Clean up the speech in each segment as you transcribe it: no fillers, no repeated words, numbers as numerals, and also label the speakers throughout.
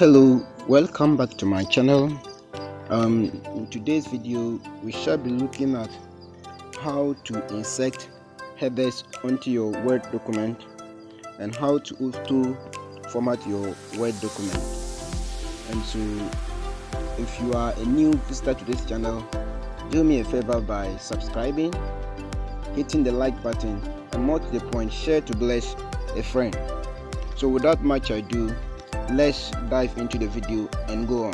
Speaker 1: Hello, welcome back to my channel. In today's video we shall be looking at how to insert headers onto your Word document and how to auto format your Word document. And so if you are a new visitor to this channel, do me a favor by subscribing, hitting the like button, and more to the point, share to bless a friend. So without much ado, let's dive into the video and go on.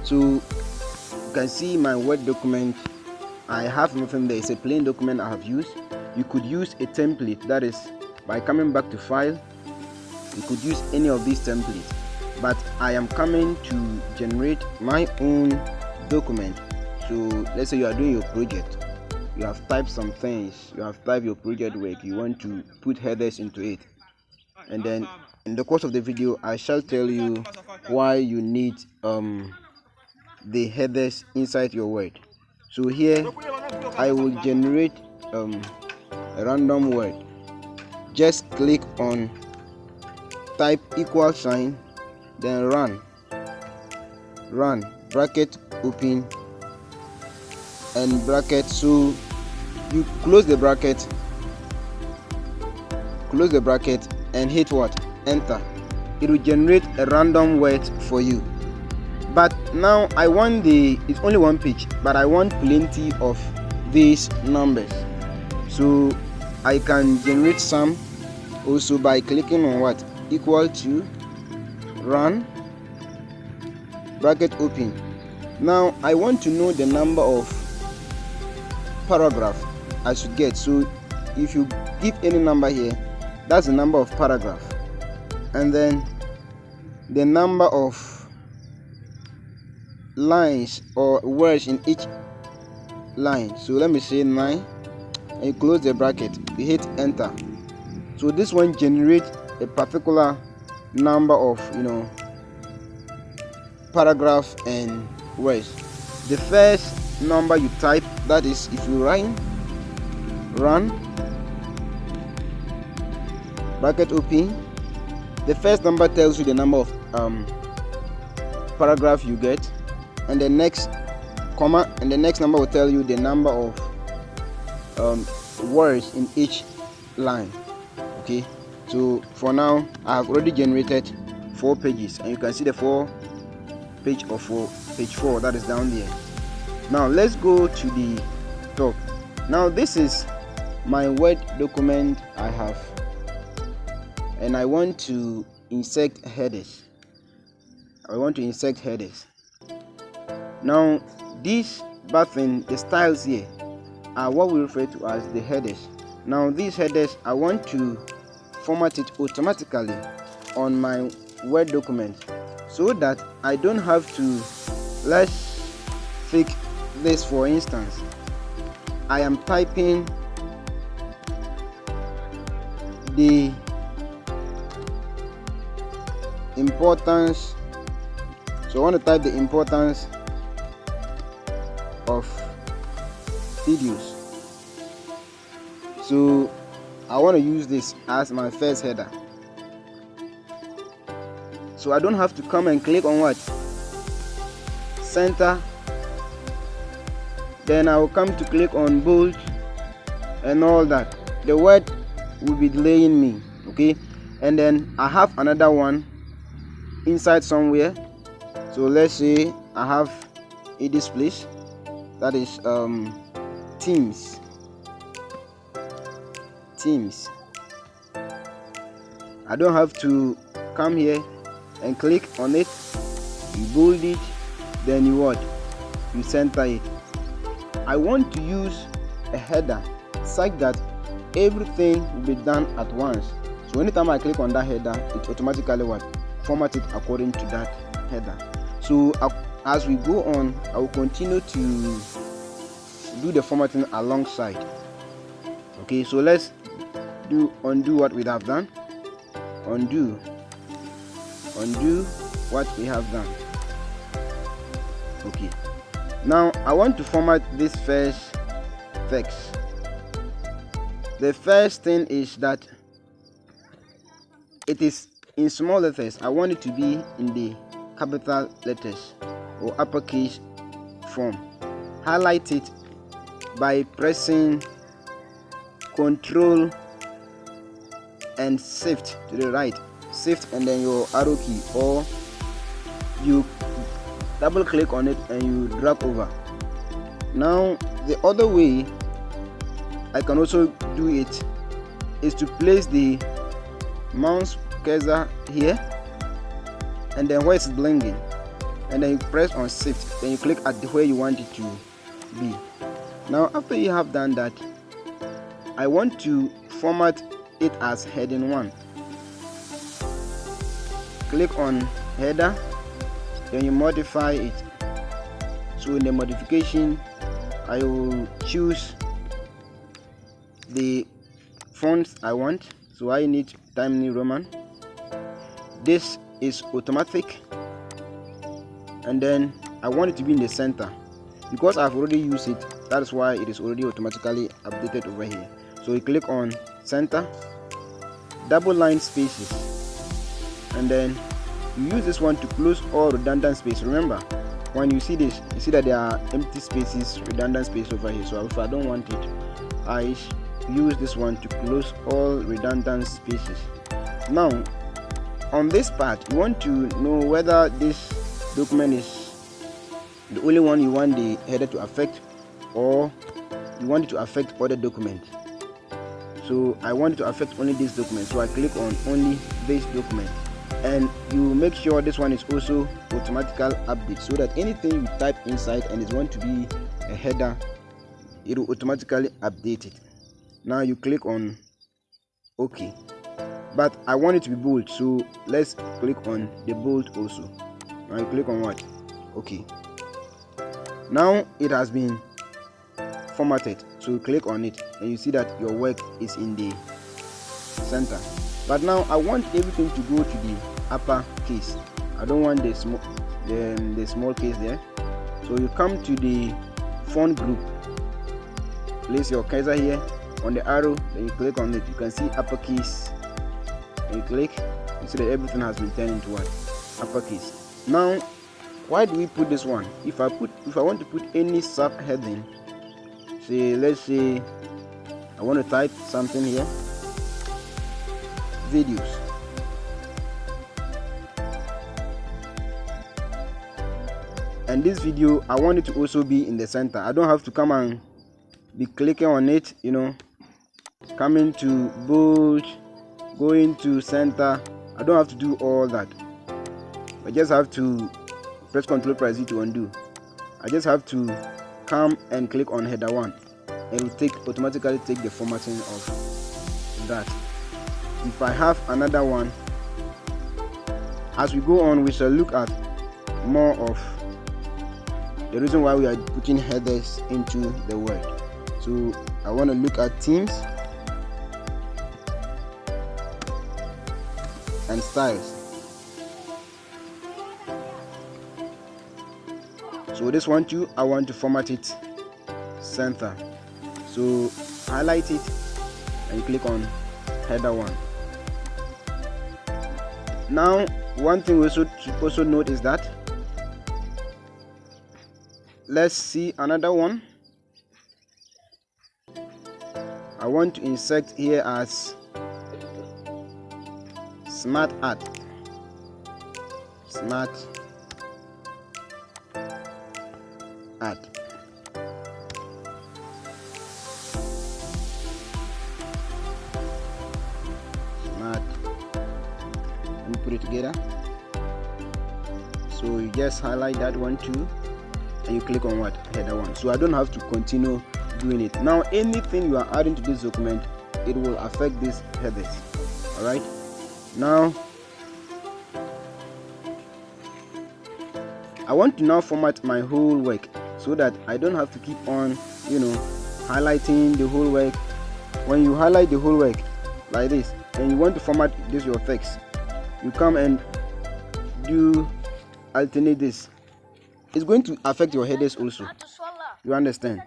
Speaker 1: So you can see my Word document. I have nothing there. It's a plain document I have used. You could use a template, that is by coming back to file. You could use any of these templates, but I am coming to generate my own document. So let's say you are doing your project, you have typed some things, you have typed your project work, you want to put headers into it, and then in the course of the video I shall tell you why you need the headers inside your Word. So here I will generate a random word. Just click on type equal sign, then run bracket open and bracket. So you close the bracket and hit what? Enter. It will generate a random word for you. But now I want it's only one page, but I want plenty of these numbers. So I can generate some also by clicking on what? Equal to, run, bracket open. Now I want to know the number of paragraph I should get. So if you give any number here, that's the number of paragraph, and then the number of lines or words in each line. So let me say 9, and you close the bracket, you hit enter. So this one generates a particular number of paragraph and words. The first number you type, that is if you run bracket open, the first number tells you the number of paragraph you get, and the next comma and the next number will tell you the number of words in each line. Okay, so for now I have already generated 4 pages, and you can see the page 4 that is down there. Now let's go to the top. Now this is my Word document I have, and I want to insert headers. Now this button, the styles here, are what we refer to as the headers. Now these headers, I want to format it automatically on my Word document so that I don't have to. Let's take this for instance. I am typing the importance. So I want to type the importance of videos. So I want to use this as my first header. So I don't have to come and click on what? Center. Then I will come to click on bold and all that. The word will be delaying me. Okay, and then I have another one inside somewhere. So let's say I have this place, that is themes. I don't have to come here and click on it, you bold it, then you center it. I want to use a header such that everything will be done at once. So anytime I click on that header, it automatically format it according to that header. So as we go on, I will continue to do the formatting alongside. Okay, so let's undo what we have done. Undo what we have done. Okay, now I want to format this first text. The first thing is that it is in small letters, I want it to be in the capital letters or uppercase form. Highlight it by pressing Control and Shift to the right. Shift and then your arrow key, or you double click on it and you drag over. Now the other way I can also do it is to place the mouse cursor here, and then where it's blinking, and then you press on Shift, then you click at where you want it to be. Now after you have done that, I want to format it as heading 1. Click on header, then you modify it. So in the modification, I will choose the fonts I want. So I need Times New Roman. This is automatic, and then I want it to be in the center because I've already used it. That's why it is already automatically updated over here. So you click on center, double line spaces, and then you use this one to close all redundant space. Remember, when you see this, you see that there are empty spaces, redundant space over here. So if I don't want it, I use this one to close all redundant spaces. Now on this part, you want to know whether this document is the only one you want the header to affect, or you want it to affect other documents. So I want it to affect only this document, so I click on only this document, and you make sure this one is also automatically update, so that anything you type inside and is want to be a header, it will automatically update it. Now you click on OK, but I want it to be bold, so let's click on the bold also. Now you click on what? OK. Now it has been formatted, so you click on it and you see that your work is in the center. But now I want everything to go to the upper case. I don't want the small case there. So you come to the font group, place your cursor here on the arrow, then you click on it. You can see uppercase, and you click, you see that everything has been turned into what? Uppercase. Now why do we put this one? If I want to put any subheading, say let's say I want to type something here, videos, and this video I want it to also be in the center. I don't have to come and be clicking on it, coming to bold, going to center. I don't have to do all that. I just have to press Ctrl press Z to undo. I just have to come and click on header 1, and it will automatically take the formatting of that. If I have another one, as we go on, we shall look at more of the reason why we are putting headers into the word. So I want to look at themes and styles. So this one too, I want to format it center. So highlight it and click on header 1. Now one thing we should also note is that, let's see another one. I want to insert here as smart art. Smart art. Smart. Let me put it together. So you just highlight that one too, and you click on what? Header 1. So I don't have to continue doing it. Now anything you are adding to this document, it will affect these headers. Alright, now I want to now format my whole work so that I don't have to keep on highlighting the whole work. When you highlight the whole work like this and you want to format this your text, you come and do alternate this. It's going to affect your headers also, you understand?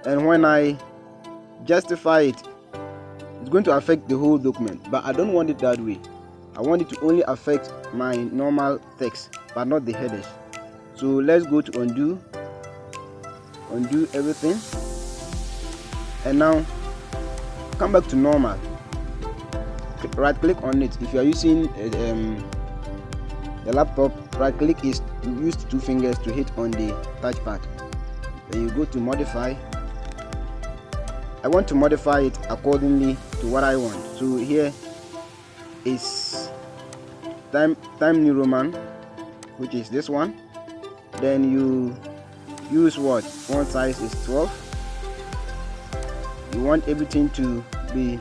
Speaker 1: And when I justify it, it's going to affect the whole document, but I don't want it that way. I want it to only affect my normal text but not the headers. So let's go to undo everything, and now come back to normal. Right click on it. If you are using the laptop, right click is use 2 fingers to hit on the touchpad. Then you go to modify. I want to modify it accordingly to what I want. So here is Time New Roman, which is this one. Then you use what? Font size is 12. You want everything to be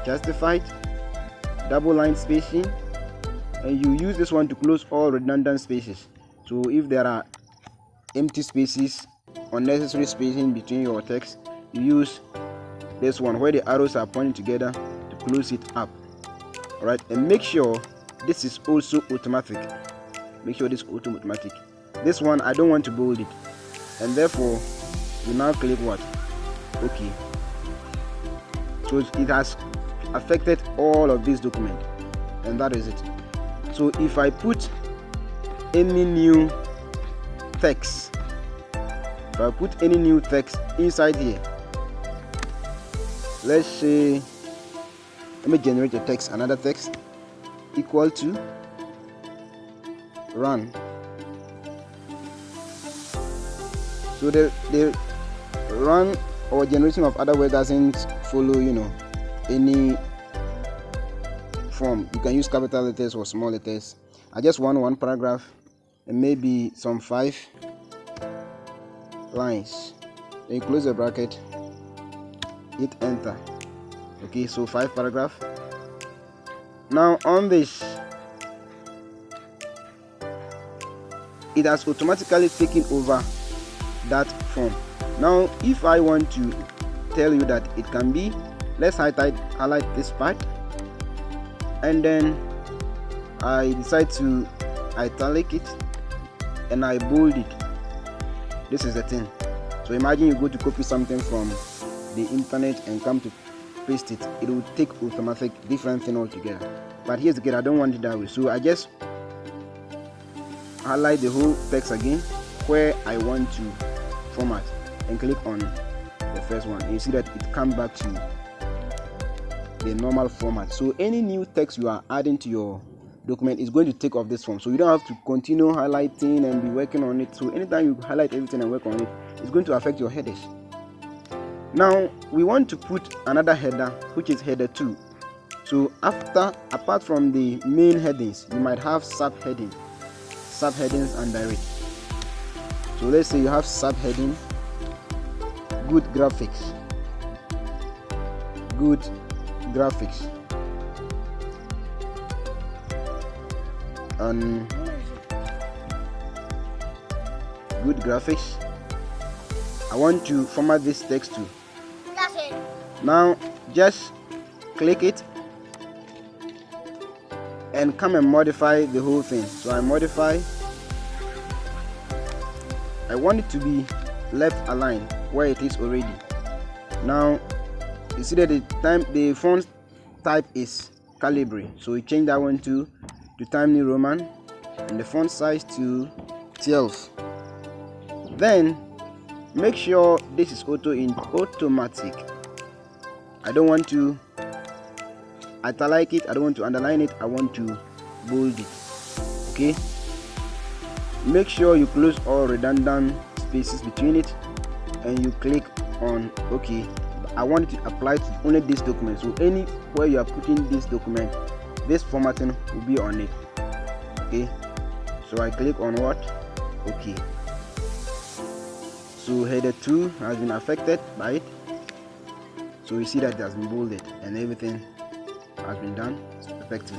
Speaker 1: justified. Double line spacing, and you use this one to close all redundant spaces. So if there are empty spaces, unnecessary spacing between your text, you use this one where the arrows are pointing together to close it up. Alright, and make sure this is also automatic. Make sure this is automatic. This one I don't want to bold it, and therefore you now click what? OK. So it has affected all of this document, and that is it. So if I put any new text, inside here, let's say, let me generate a text, another text equal to run. So the run or generation of other words doesn't follow, any form. You can use capital letters or small letters. I just want one paragraph and maybe some 5 lines. Then you close the bracket, hit enter. Okay, so 5 paragraph. Now on this, it has automatically taken over that form. Now if I want to tell you that it can be, let's highlight this part, and then I decide to italic it and I bold it. This is the thing. So imagine you go to copy something from the internet and come to paste it. It will take automatic different thing altogether. But here's the key, I don't want it that way. So I just highlight the whole text again where I want to format and click on the first one, and you see that it comes back to the normal format. So any new text you are adding to your document is going to take off this form, so you don't have to continue highlighting and be working on it. So anytime you highlight everything and work on it, it's going to affect your headers. Now we want to put another header, which is header 2. So apart from the main headings, you might have subheadings under it. So let's say you have subheading good graphics, and good graphics. I want to format this text too.
Speaker 2: That's it.
Speaker 1: Now just click it and come and modify the whole thing. So I modify. I want it to be left aligned where it is already. Now you see that the font type is Calibri, so we change that one to Time New Roman, and the font size to 12. Then make sure this is automatic. I don't want to italic it, I don't want to underline it, I want to bold it. Okay, make sure you close all redundant spaces between it and you click on OK. I want it to apply to only this document, so anywhere you are putting this document, this formatting will be on it. Okay, so I click on what? OK. So header 2 has been affected by it, so you see that it has been bolded and everything has been done perfectly.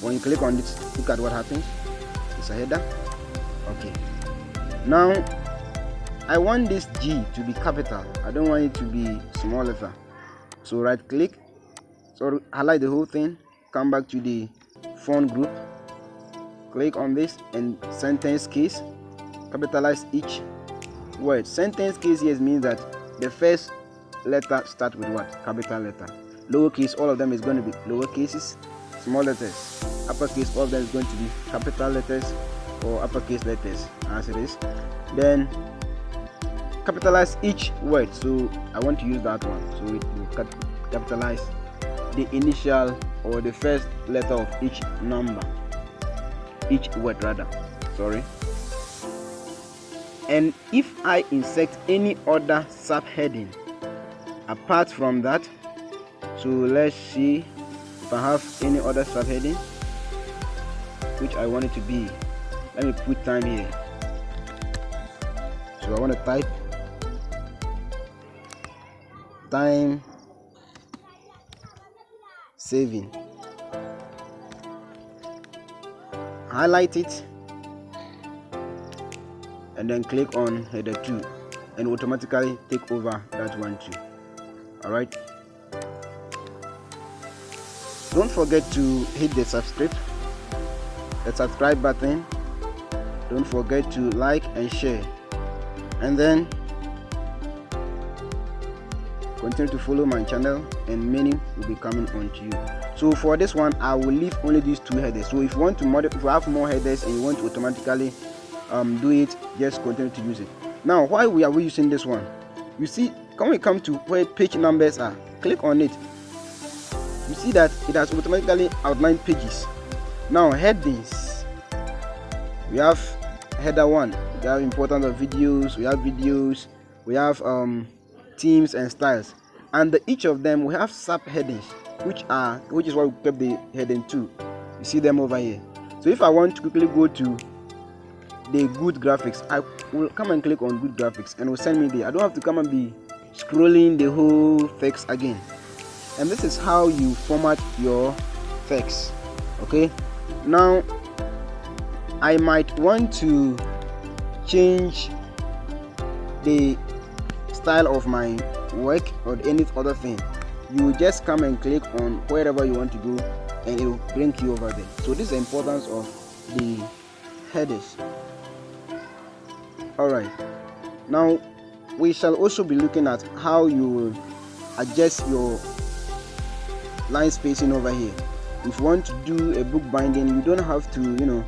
Speaker 1: When you click on it, look at what happens. It's a header. Okay, now I want this G to be capital, I don't want it to be small letter. So right click, so highlight the whole thing, come back to the font group, click on this, and sentence case, capitalize each word. Sentence case here means that the first letter start with what? Capital letter. Lowercase, all of them is going to be lower cases. Small letters uppercase, all of them is going to be capital letters or uppercase letters as it is. Then capitalize each word, so I want to use that one, so it will capitalize the initial or the first letter of each word rather, sorry. And if I insert any other subheading apart from that, so let's see if I have any other subheading which I want it to be. Let me put time here, so I want to type time saving, highlight it, and then click on header 2 and automatically take over that one too. Alright, don't forget to hit the subscribe button. Don't forget to like and share, and then continue to follow my channel, and many will be coming on to you. So for this one, I will leave only these 2 headers. So if you want to if you have more headers and you want to automatically do it, just continue to use it. Now, why are we using this one? You see, when we come to where page numbers are, click on it. You see that it has automatically outlined pages. Now, headings, we have header 1, we have importance of videos, we have themes and styles, and each of them we have subheadings, which is why we kept the heading 2. You see them over here. So if I want to quickly go to the good graphics, I will come and click on good graphics and it will send me there. I don't have to come and be scrolling the whole text again. And this is how you format your text. Okay, now I might want to change the style of my work or any other thing. You just come and click on wherever you want to go and it will bring you over there. So this is the importance of the headers. Alright, now we shall also be looking at how you will adjust your line spacing over here. If you want to do a book binding, you don't have to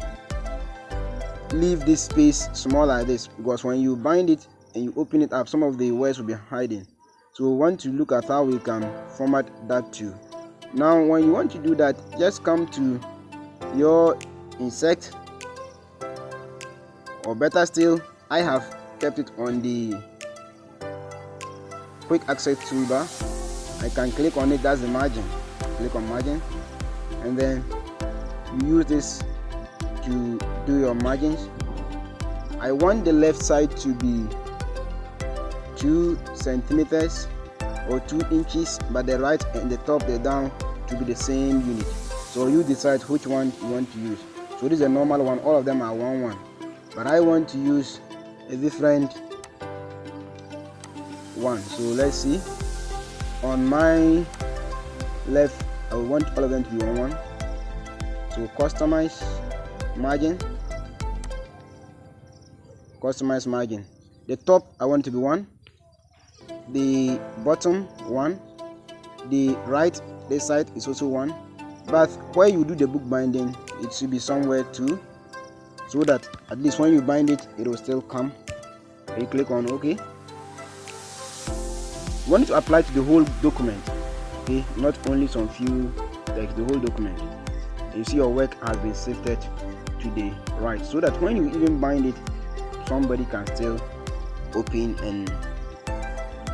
Speaker 1: leave this space small like this, because when you bind it and you open it up, some of the words will be hiding. So we want to look at how we can format that too. Now when you want to do that, just come to your insert, or better still, I have kept it on the quick access toolbar. I can click on it, that's the margin. Click on margin, and then you use this to do your margins. I want the left side to be 2 centimeters or 2 inches, but the right and the top, the down, to be the same unit. So you decide which one you want to use. So this is a normal one, all of them are 1 but I want to use a different one. So let's see, on my left I want all of them to be 1. So customize margin, the top I want to be 1, the bottom 1, the right this side is also 1, but where you do the book binding it should be somewhere 2, so that at least when you bind it, it will still come. You click on OK. You want to apply to the whole document, okay, not only some few text, the whole document. And you see your work has been shifted to the right, so that when you even bind it, somebody can still open and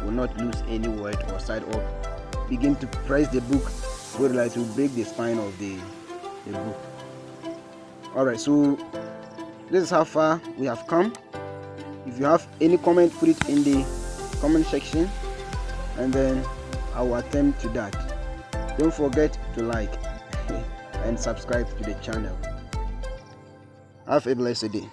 Speaker 1: will not lose any word or side up. Begin to press the book, would like to break the spine of the book. Alright, so this is how far we have come. If you have any comment, put it in the comment section, and then I will attempt to that. Don't forget to like and subscribe to the channel. Have a blessed day.